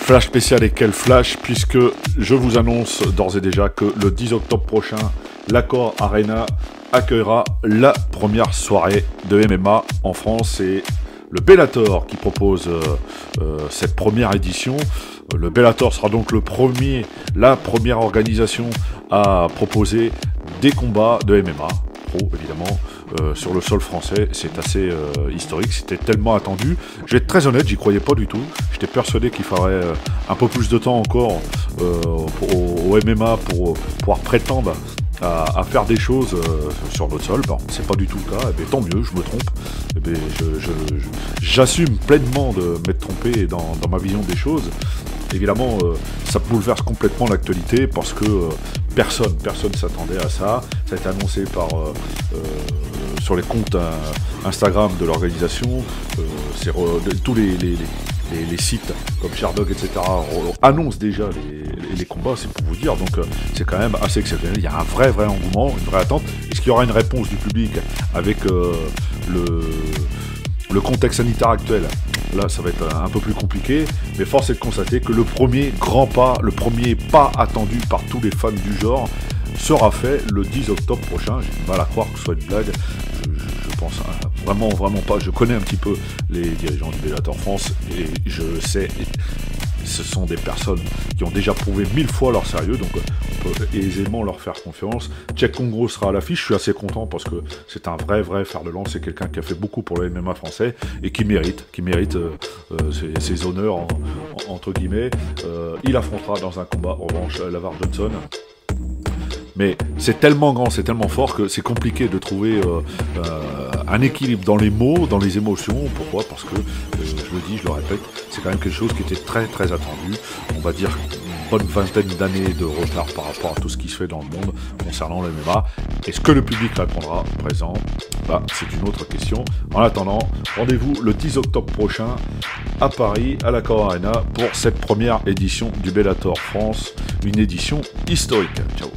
Flash spécial et quel flash, puisque je vous annonce d'ores et déjà que le 10 octobre prochain, l'Accor Arena accueillera la première soirée de MMA en France. C'est le Bellator qui propose cette première édition. Le Bellator sera donc la première organisation à proposer des combats de MMA, pro évidemment, sur le sol français. C'est assez historique, c'était tellement attendu. Je vais être très honnête, j'y croyais pas du tout. J'étais persuadé qu'il faudrait un peu plus de temps encore au MMA pour pouvoir prétendre à faire des choses sur notre sol. Bon, c'est pas du tout le cas, et tant mieux, je me trompe. J'assume pleinement de m'être trompé dans ma vision des choses. Évidemment, ça bouleverse complètement l'actualité parce que personne s'attendait à ça. Ça a été annoncé sur les comptes Instagram de l'organisation. Tous les sites comme Sherdog, etc. annoncent déjà les combats, c'est pour vous dire. Donc c'est quand même assez exceptionnel. Il y a un vrai engouement, une vraie attente. Est-ce qu'il y aura une réponse du public avec le contexte sanitaire actuel? Là, ça va être un peu plus compliqué, mais force est de constater que le premier pas attendu par tous les fans du genre sera fait le 10 octobre prochain. J'ai du mal à croire que ce soit une blague. Je pense vraiment pas. Je connais un petit peu les dirigeants du Bellator France et je sais, ce sont des personnes qui ont déjà prouvé 1000 fois leur sérieux, donc on peut aisément leur faire confiance. Cheick Kongo sera à l'affiche, je suis assez content parce que c'est un vrai fer de lance, c'est quelqu'un qui a fait beaucoup pour le MMA français et qui mérite ses honneurs entre guillemets. Il affrontera dans un combat en revanche Lavar Johnson. Mais c'est tellement grand, c'est tellement fort que c'est compliqué de trouver un équilibre dans les mots, dans les émotions. Pourquoi ? Parce que, je le dis, je le répète, c'est quand même quelque chose qui était très attendu. On va dire une bonne vingtaine d'années de retard par rapport à tout ce qui se fait dans le monde concernant le MMA. Est-ce que le public répondra présent ? C'est une autre question. En attendant, rendez-vous le 10 octobre prochain à Paris, à l'Accor Arena, pour cette première édition du Bellator France, une édition historique. Ciao.